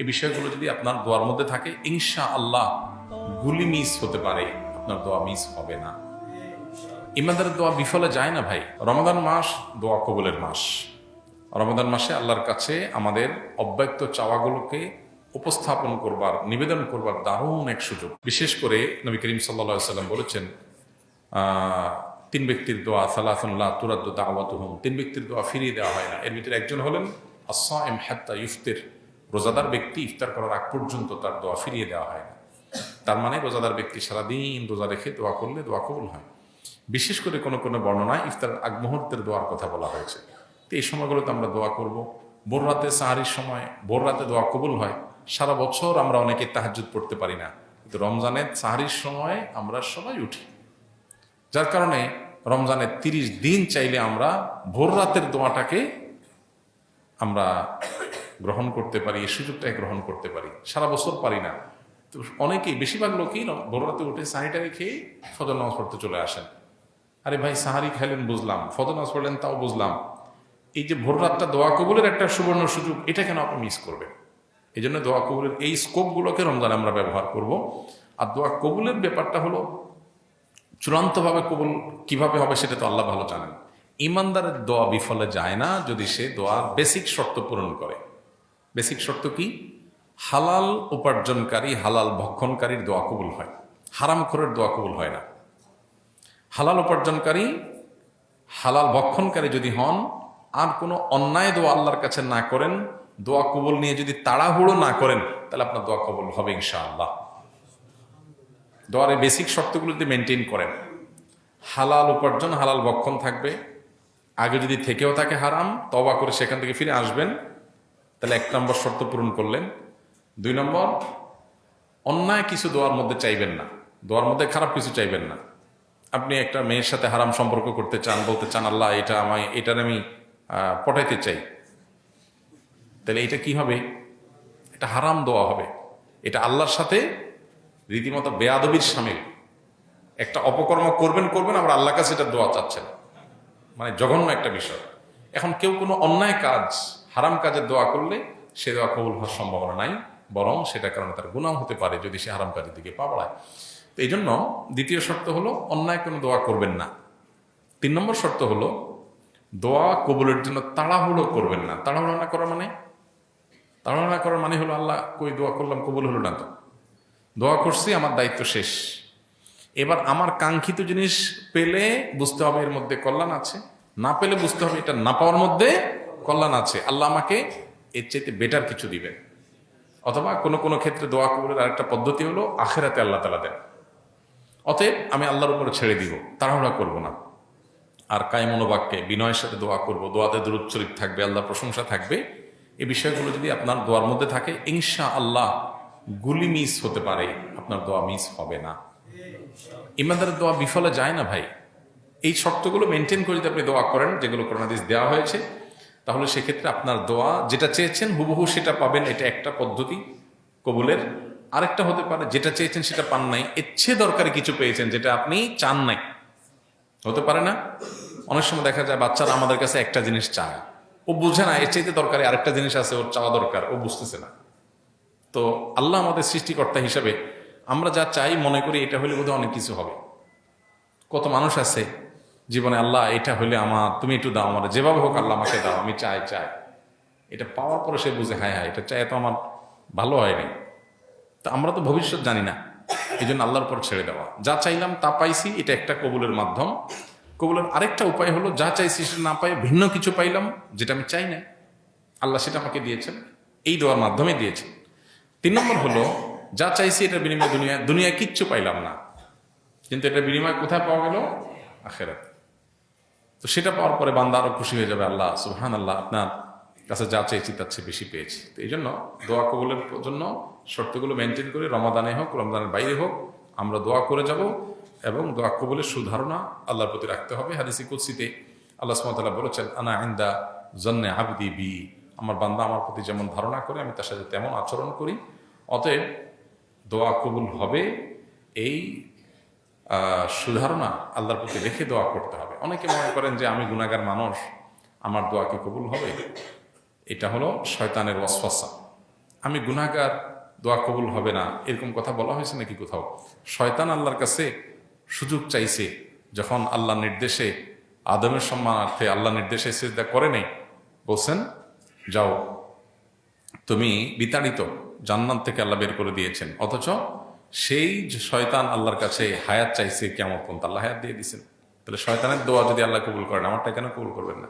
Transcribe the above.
এই বিষয়গুলো যদি আপনার দোয়ার মধ্যে থাকে, ইনশাআল্লাহ গুলি মিস হতে পারে, আপনার দোয়া মিস হবে না। ইমানদারের দোয়া বিফলে যায় না ভাই। রমাদান মাস দোয়া কবুলের মাস। রমাদান মাসে আল্লাহর কাছে আমাদের অব্যক্ত চাওয়াগুলোকে উপস্থাপন করবার, নিবেদন করবার দারুণ এক সুযোগ। বিশেষ করে নবী করিম সাল্লাল্লাহু আলাইহি সাল্লাম বলেছেন, তিন ব্যক্তির দোয়া সালাতুন লা তুরাদ্দু দাওয়াতুহুম, তিন ব্যক্তির দোয়া ফিরিয়ে দেওয়া হয় না। এর ভিতরে একজন হলেন আস-সাইম হাত্তা ইফতির, রোজাদার ব্যক্তি ইফতার করার আগ পর্যন্ত তার দোয়া ফিরিয়ে দেওয়া হয় না। তার মানে রোজাদার ব্যক্তি সারাদিন রোজা রেখে দোয়া করলে দোয়া কবুল হয়। বিশেষ করে কোনো কোনো বর্ণনায় ইফতারের আগ মুহূর্তের দোয়ার কথা বলা হয়েছে। তো এই সময়গুলোতে আমরা দোয়া করব। ভোর রাতে সাহারির সময় ভোর রাতে দোয়া কবুল হয়। সারা বছর আমরা অনেকে তাহাজ্জুদ পড়তে পারি না, কিন্তু রমজানের সাহারির সময় আমরা সবাই উঠি, যার কারণে রমজানের 30 দিন চাইলে আমরা ভোর রাতের দোয়াটাকে আমরা গ্রহণ করতে পারি, এই সুযোগটাকে গ্রহণ করতে পারি। সারা বছর পারি না, তো অনেকেই, বেশিরভাগ লোকই ভোর রাতে উঠে সাহারিটাকে খেয়ে ফজর নামাজ পড়তে চলে আসেন। আরে ভাই, সাহারি খাইলেন বুঝলাম, ফজর নামাজ পড়লেন তাও বুঝলাম, এই যে ভোর রাতটা দোয়া কবুলের একটা সুবর্ণ সুযোগ, এটা কেন আপনি মিস করবেন? এই জন্য দোয়া কবুলের এই স্কোপগুলোকে রমজানে আমরা ব্যবহার করব। আর দোয়া কবুলের ব্যাপারটা হলো চূড়ান্তভাবে কবুল কিভাবে হবে সেটা তো আল্লাহ ভালো জানেন। ইমানদারের দোয়া বিফলে যায় না যদি সে দোয়ার বেসিক শর্ত পূরণ করে। বেসিক শর্ত কি? হালাল উপার্জনকারী, হালাল ভক্ষণকারীর দোয়া কবুল হয়, হারামখোরের দোয়া কবুল হয় না। হালাল উপার্জনকারী, হালাল ভক্ষণকারী যদি হন, আর কোনো অন্যায় দোয়া আল্লাহর কাছে না করেন, দোয়া কবুল নিয়ে যদি তাড়াহুড়ো না করেন, তাহলে আপনার দোয়া কবুল হবে ইনশাআল্লাহ। দোয়ার এই বেসিক শর্তগুলো যদি মেনটেন করেন, হালাল উপার্জন, হালাল ভক্ষণ থাকবে, আগে যদি থেকেও থাকে হারাম, তওবা করে সেখান থেকে ফিরে আসবেন, তাহলে 1 নম্বর শর্ত পূরণ করলেন। 2 নম্বর, অন্যায় কিছু দোয়ার মধ্যে চাইবেন না, দোয়ার মধ্যে খারাপ কিছু চাইবেন না। আপনি একটা মেয়ের সাথে হারাম সম্পর্ক করতে চান, বলতে চান আল্লাহ এটার আমি পটাইতে চাই, তাহলে এটা কি হবে? এটা হারাম দোয়া হবে। এটা আল্লাহর সাথে রীতিমতো বেয়াদবির শামিল। একটা অপকর্ম করবেন, আবার আল্লাহর কাছে এটা দোয়া চাচ্ছেন, মানে জঘন্য একটা বিষয়। এখন কেউ কোনো অন্যায় কাজ, হারাম কাজের দোয়া করলে সে দোয়া কবুল হওয়ার সম্ভাবনা নাই, বরং সেটার কারণে তার গুনাহ হতে পারে যদি সে হারাম কাজের দিকে পা বাড়ায়। তো এই জন্য দ্বিতীয় শর্ত হলো অন্যায় কোনো দোয়া করবেন না। 3 নম্বর শর্ত হলো দোয়া কবুলের জন্য তাড়াহুড়ো করবেন না। তাড়াহুড়ো না করার মানে হলো আল্লাহ কই দোয়া করলাম কবুল হলো না, তো দোয়া করছি, আমার দায়িত্ব শেষ, এবার আমার কাঙ্ক্ষিত জিনিস পেলে বুঝতে হবে এর মধ্যে কল্যাণ আছে, না পেলে বুঝতে হবে এটা না পাওয়ার মধ্যে কল্যাণ আছে, আল্লাহ আমাকে এর চাইতে বেটার কিছু দিবেন। অথবা কোনো কোনো ক্ষেত্রে দোয়া কবুলের আরেকটা পদ্ধতি হলো আখিরাতে আল্লাহ তাআলা দেন। অতএব আমি আল্লাহর উপরে ছেড়ে দিব, তাড়াহুড়া করব না। আর কায় মনোবাক্যে বিনয়ের সাথে দোয়া করব, দোয়াতে দুরূদ শরীফ থাকবে, আল্লাহর প্রশংসা থাকবে। এই বিষয়গুলো যদি আপনার দোয়ার মধ্যে থাকে, ইনশাআল্লাহ গুলি মিস হতে পারে, আপনার দোয়া মিস হবে না। ইমানদারের দোয়া বিফলে যায় না ভাই। এই শর্তগুলো মেনটেন করে যদি আপনি দোয়া করেন, যেগুলো কোরআন হাদিস দেওয়া হয়েছে, তাহলে সেক্ষেত্রে আপনার দোয়া যেটা চেয়েছেন হুবহু সেটা পাবেন। এটা একটা পদ্ধতি কবুলের। আরেকটা হতে পারে যেটা চেয়েছেন সেটা পান নাই, এর চেয়ে দরকারি কিছু পেয়েছেন যেটা আপনি চান নাই, হতে পারে না? অনেক সময় দেখা যায় বাচ্চারা আমাদের কাছে একটা জিনিস চায়, ও বুঝে না এর চাইতে দরকারি আরেকটা জিনিস আছে ওর চাওয়া দরকার, ও বুঝতেছে না। তো আল্লাহ আমাদের সৃষ্টিকর্তা হিসাবে আমরা যা চাই মনে করি এটা হলে বোধহয় অনেক কিছু হবে। কত মানুষ আছে জীবনে, আল্লাহ এটা হলে আমার, তুমি একটু দাও আমার, যেভাবে হোক আল্লাহ আমাকে দাও, আমি চাই। এটা পাওয়ার পরে সে বুঝে হায় এটা চাই তো আমার ভালো হয়নি। তা আমরা তো ভবিষ্যৎ জানি না, এই জন্য আল্লাহর উপর ছেড়ে দেওয়া। যা চাইলাম তা পাইছি, এটা একটা কবুলের মাধ্যম। কবুলের আরেকটা উপায় হলো যা চাইছি সেটা না পাই ভিন্ন কিছু পাইলাম যেটা আমি চাই না, আল্লাহ সেটা আমাকে দিয়েছেন, এই দোয়ার মাধ্যমে দিয়েছেন। 3 নম্বর হলো যা চাইছি এটার বিনিময়ে দুনিয়ায় কিচ্ছু পাইলাম না, কিন্তু এটার বিনিময় কোথায় পাওয়া গেল? আখিরাত। তো সেটা পাওয়ার পরে বান্দা আরো খুশি হয়ে যাবে, আল্লাহ সুবহানাল্লাহ, আপনার কাছে যা চাইছি তার চেয়ে বেশি পেয়েছি। তো এই জন্য দোয়া কবুলের জন্য শর্তগুলো মেনটেন করে রমাদানে হোক রমজানের বাইরে হোক আমরা দোয়া করে যাব, এবং দোয়া কবুলের সুধারণা আল্লাহর প্রতি রাখতে হবে। হাদিসে কুদসিতে আল্লাহ সুবহানাহু ওয়া তাআলা বলেছেন, আনা ইনদা জন্নে আবদি বি, আমার বান্দা আমার প্রতি যেমন ধারণা করে আমি তার সাথে তেমন আচরণ করি। অতএব দোয়া কবুল হবে এই সুধারণা আল্লাহর প্রতি রেখে দোয়া করতে হবে। অনেকে মনে করেন যে আমি গুনাহগার মানুষ, আমার দোয়া কি কবুল হবে? এটা হলো শয়তানের ওয়াসওয়াসা। আমি গুনাহগার, দোয়া কবুল হবে না, এরকম কথা বলা হয়েছে নাকি কোথাও? শয়তান আল্লাহর কাছে সুযোগ চাইছে যখন আল্লাহ নির্দেশে, আদমের সম্মানার্থে আল্লাহ নির্দেশে সিজদা করে নেই, বলছেন যাও তুমি বিতাড়িত, জান্নাত থেকে আল্লাহ বের করে দিয়েছেন। অথচ সেই যে শয়তান আল্লাহর কাছে হায়াত চাইছে কেমন পর্যন্ত, আল্লাহ হায়াত দিয়ে দিয়েছেন। তাহলে শয়তানের দোয়া যদি আল্লাহ কবুল করেন, আমারটা কেন কবুল করবেন না?